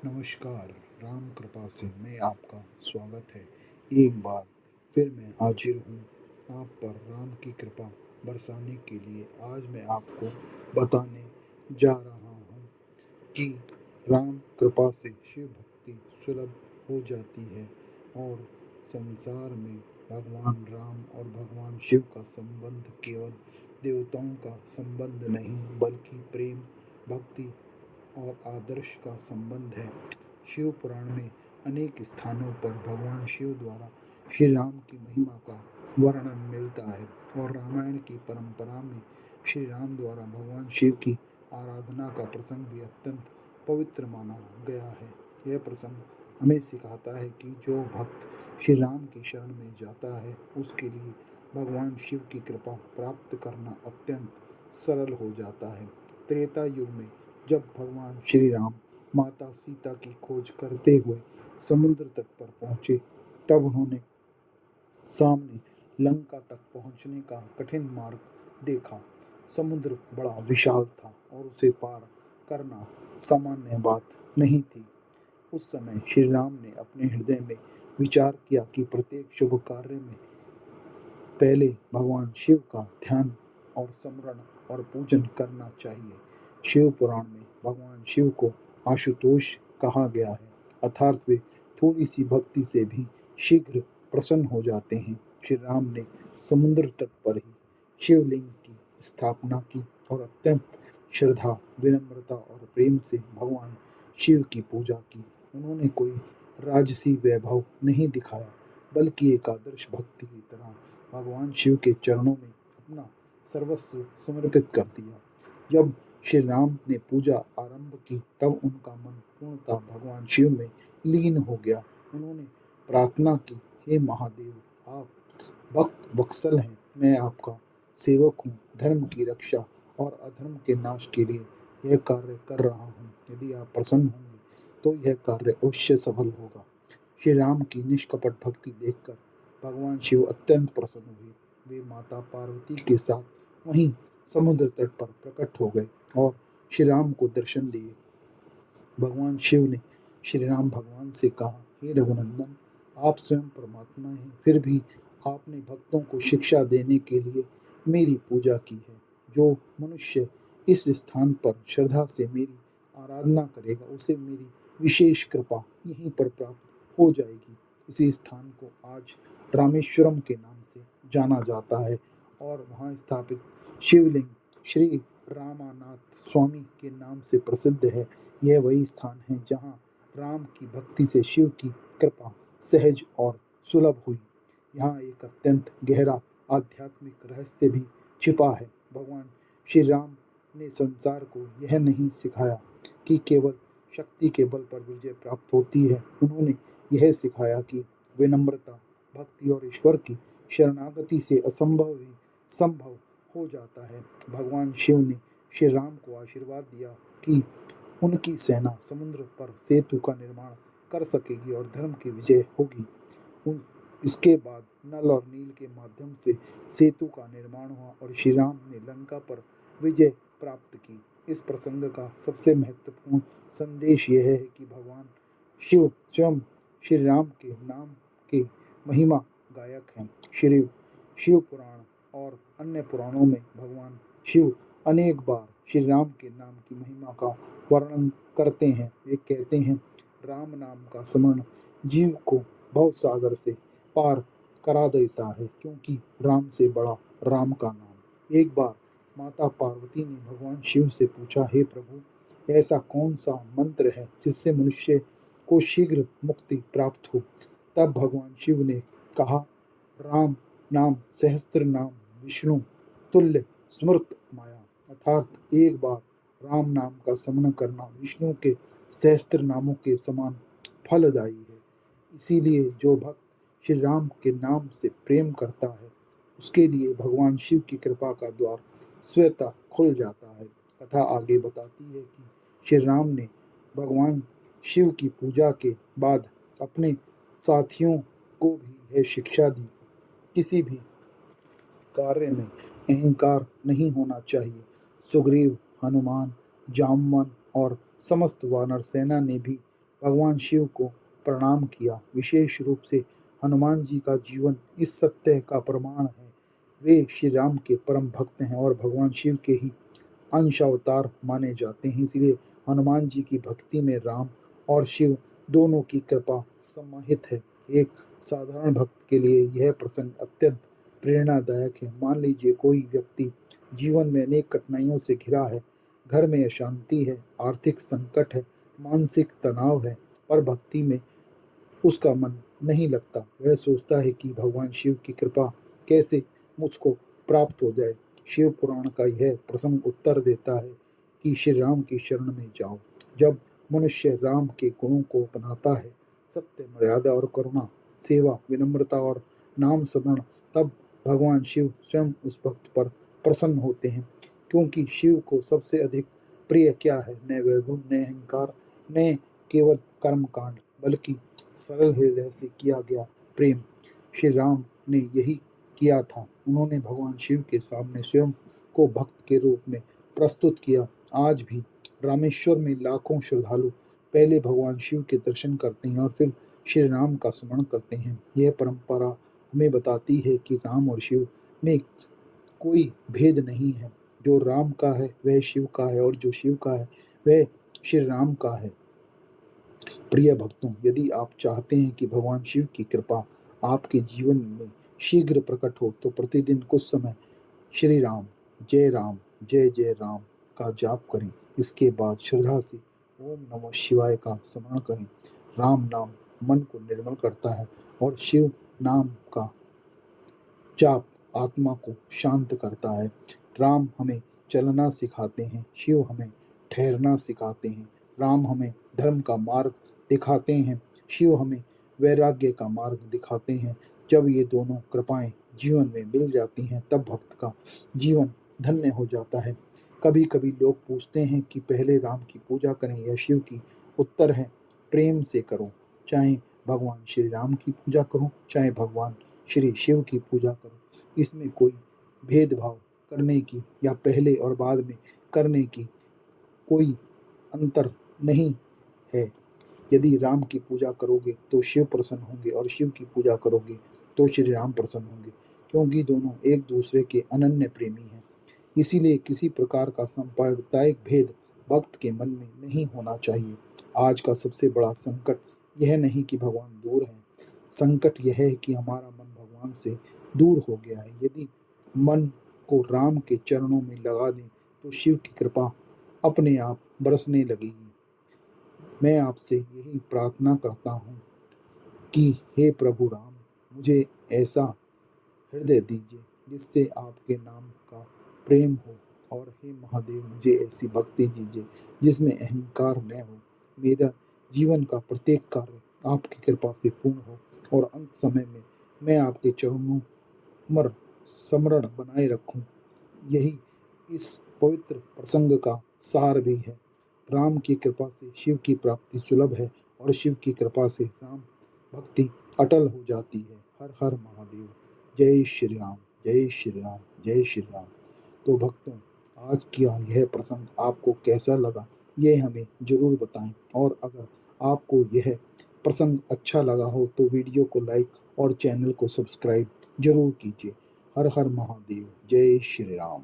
नमस्कार। राम कृपा से मैं आपका स्वागत है। एक बार फिर मैं हाजिर हूँ आप पर राम की कृपा बरसाने के लिए। आज मैं आपको बताने जा रहा हूँ कि राम कृपा से शिव भक्ति सुलभ हो जाती है और संसार में भगवान राम और भगवान शिव का संबंध केवल देवताओं का संबंध नहीं बल्कि प्रेम, भक्ति और आदर्श का संबंध है। शिव पुराण में अनेक स्थानों पर भगवान शिव द्वारा श्री राम की महिमा का वर्णन मिलता है और रामायण की परंपरा में श्री राम द्वारा भगवान शिव की आराधना का प्रसंग भी अत्यंत पवित्र माना गया है। यह प्रसंग हमें सिखाता है कि जो भक्त श्री राम की शरण में जाता है उसके लिए भगवान शिव की कृपा प्राप्त करना अत्यंत सरल हो जाता है। त्रेता युग में जब भगवान श्री राम माता सीता की खोज करते हुए समुद्र तट पर पहुंचे तब उन्होंने सामने लंका तक पहुंचने का कठिन मार्ग देखा। समुद्र बड़ा विशाल था और उसे पार करना सामान्य बात नहीं थी। उस समय श्री राम ने अपने हृदय में विचार किया कि प्रत्येक शुभ कार्य में पहले भगवान शिव का ध्यान और स्मरण और पूजन करना चाहिए। शिव पुराण में भगवान शिव को आशुतोष कहा गया है, अर्थात वे थोड़ी सी भक्ति से भी शीघ्र प्रसन्न हो जाते हैं। श्री राम ने समुद्र तट पर ही शिवलिंग की स्थापना की और अत्यंत श्रद्धा, विनम्रता और प्रेम से भगवान शिव की पूजा की। उन्होंने कोई राजसी वैभव नहीं दिखाया बल्कि एक आदर्श भक्ति की तरह भगवान शिव के चरणों में अपना सर्वस्व समर्पित कर दिया। जब श्री राम ने पूजा आरंभ की तब उनका मन पूर्णतः भगवान शिव में लीन हो गया। उन्होंने प्रार्थना की, हे महादेव, आप भक्त वत्सल हैं, मैं आपका सेवक हूँ, धर्म की रक्षा और अधर्म के नाश के लिए यह कार्य कर रहा हूँ। यदि आप प्रसन्न होंगे तो यह कार्य अवश्य सफल होगा। श्री राम की निष्कपट भक्ति देखकर भगवान शिव अत्यंत प्रसन्न हुए। वे माता पार्वती के साथ वहीं समुद्र तट पर प्रकट हो गए और श्री राम को दर्शन दिए। भगवान शिव ने श्री राम भगवान से कहा, हे रघुनंदन, आप स्वयं परमात्मा हैं, फिर भी आपने भक्तों को शिक्षा देने के लिए मेरी पूजा की है। जो मनुष्य इस स्थान पर श्रद्धा से मेरी आराधना करेगा उसे मेरी विशेष कृपा यहीं पर प्राप्त हो जाएगी। इसी स्थान को आज रामेश्वरम के नाम से जाना जाता है और वहाँ स्थापित शिवलिंग श्री रामानाथ स्वामी के नाम से प्रसिद्ध है। यह वही स्थान है जहाँ राम की भक्ति से शिव की कृपा सहज और सुलभ हुई। यहाँ एक अत्यंत गहरा आध्यात्मिक रहस्य भी छिपा है। भगवान श्री राम ने संसार को यह नहीं सिखाया कि केवल शक्ति के बल पर विजय प्राप्त होती है। उन्होंने यह सिखाया कि विनम्रता, भक्ति और ईश्वर की शरणागति से असंभव भी संभव हो जाता है। भगवान शिव ने श्री राम को आशीर्वाद दिया कि उनकी सेना समुद्र पर सेतु का निर्माण कर सकेगी और धर्म की विजय होगी। इसके बाद नल और नील के माध्यम से सेतु का निर्माण हुआ और श्री राम ने लंका पर विजय प्राप्त की। इस प्रसंग का सबसे महत्वपूर्ण संदेश यह है कि भगवान शिव स्वयं श्री राम के नाम के महिमा गायक हैं। श्री शिव पुराण और अन्य पुराणों में भगवान शिव अनेक बार श्री राम के नाम की महिमा का वर्णन करते हैं। वे कहते हैं, राम नाम का स्मरण जीव को भव सागर से पार करा देता है, क्योंकि राम से बड़ा राम का नाम। एक बार माता पार्वती ने भगवान शिव से पूछा, हे प्रभु, ऐसा कौन सा मंत्र है जिससे मनुष्य को शीघ्र मुक्ति प्राप्त हो? तब भगवान शिव ने कहा, राम नाम सहस्त्र नाम विष्णु तुल्य स्मृत माया, अर्थात एक बार राम नाम का स्मरण करना विष्णु के सहस्त्र नामों के समान फलदायी है। इसीलिए जो भक्त श्री राम के नाम से प्रेम करता है उसके लिए भगवान शिव की कृपा का द्वार स्वतः खुल जाता है। कथा आगे बताती है कि श्री राम ने भगवान शिव की पूजा के बाद अपने साथियों को भी यह शिक्षा दी, किसी भी कार्य में अहंकार नहीं होना चाहिए। सुग्रीव, हनुमान, जामवन और समस्त वानर सेना ने भी भगवान शिव को प्रणाम किया। विशेष रूप से हनुमान जी का जीवन इस सत्य का प्रमाण है। वे श्री राम के परम भक्त हैं और भगवान शिव के ही अंश अवतार माने जाते हैं। इसलिए हनुमान जी की भक्ति में राम और शिव दोनों की कृपा समाहित है। एक साधारण भक्त के लिए यह प्रसंग अत्यंत प्रेरणादायक है। मान लीजिए कोई व्यक्ति जीवन में अनेक कठिनाइयों से घिरा है, घर में अशांति है, आर्थिक संकट है, मानसिक तनाव है, पर भक्ति में उसका मन नहीं लगता। वह सोचता है कि भगवान शिव की कृपा कैसे मुझको प्राप्त हो जाए। शिव पुराण का यह प्रसंग उत्तर देता है कि श्री राम की शरण में जाओ। जब मनुष्य राम के गुणों को अपनाता है, सत्य, मर्यादा और करुणा, सेवा, विनम्रता और नाम स्मरण, तब भगवान शिव स्वयं उस भक्त पर प्रसन्न होते हैं। क्योंकि शिव को सबसे अधिक प्रिय क्या है? न वैभव, न अहंकार, न केवल कर्म कांड, बल्कि सरल हृदय से किया गया प्रेम। श्री राम ने यही किया था। उन्होंने भगवान शिव के सामने स्वयं को भक्त के रूप में प्रस्तुत किया। आज भी रामेश्वर में लाखों श्रद्धालु पहले भगवान शिव के दर्शन करते हैं और फिर श्री राम का स्मरण करते हैं। यह परंपरा हमें बताती है कि राम और शिव में कोई भेद नहीं है। जो राम का है वह शिव का है और जो शिव का है वह श्री राम का है। प्रिय भक्तों, यदि आप चाहते हैं कि भगवान शिव की कृपा आपके जीवन में शीघ्र प्रकट हो, तो प्रतिदिन कुछ समय श्री राम, जय जय राम का जाप करें। इसके बाद श्रद्धा से ओम नमः शिवाय का स्मरण करें। राम नाम मन को निर्मल करता है और शिव नाम का जाप आत्मा को शांत करता है। राम हमें चलना सिखाते हैं, शिव हमें ठहरना सिखाते हैं। राम हमें धर्म का मार्ग दिखाते हैं, शिव हमें वैराग्य का मार्ग दिखाते हैं। जब ये दोनों कृपाएं जीवन में मिल जाती हैं, तब भक्त का जीवन धन्य हो जाता है। कभी कभी लोग पूछते हैं कि पहले राम की पूजा करें या शिव की। उत्तर है, प्रेम से करो। चाहे भगवान श्री राम की पूजा करो, चाहे भगवान श्री शिव की पूजा करो। इसमें कोई भेदभाव करने की या पहले और बाद में करने की कोई अंतर नहीं है। यदि राम की पूजा करोगे तो शिव प्रसन्न होंगे और शिव की पूजा करोगे तो श्री राम प्रसन्न होंगे, क्योंकि दोनों एक दूसरे के अनन्य प्रेमी हैं। इसीलिए किसी प्रकार का सांप्रदायिक भेद भक्त के मन में नहीं होना चाहिए। आज का सबसे बड़ा संकट यह नहीं कि भगवान दूर हैं, संकट यह है कि हमारा मन भगवान से दूर हो गया है। यदि मन को राम के चरणों में लगा दें तो शिव की कृपा अपने आप बरसने लगेगी। मैं आपसे यही प्रार्थना करता हूँ कि हे प्रभु राम, मुझे ऐसा हृदय दीजिए जिससे आपके नाम का प्रेम हो, और हे महादेव, मुझे ऐसी भक्ति दीजिए जिसमें अहंकार न हो। मेरा जीवन का प्रत्येक कार्य आपकी कृपा से पूर्ण हो और अंत समय में मैं आपके चरणों मर स्मरण बनाए रखूं। यही इस पवित्र प्रसंग का सार भी है। राम की कृपा से शिव की प्राप्ति सुलभ है और शिव की कृपा से राम भक्ति अटल हो जाती है। हर हर महादेव। जय श्री राम, जय श्री राम, जय श्री राम। तो भक्तों, आज का यह प्रसंग आपको कैसा लगा, ये हमें जरूर बताएं। और अगर आपको यह प्रसंग अच्छा लगा हो तो वीडियो को लाइक और चैनल को सब्सक्राइब जरूर कीजिए। हर हर महादेव। जय श्री राम।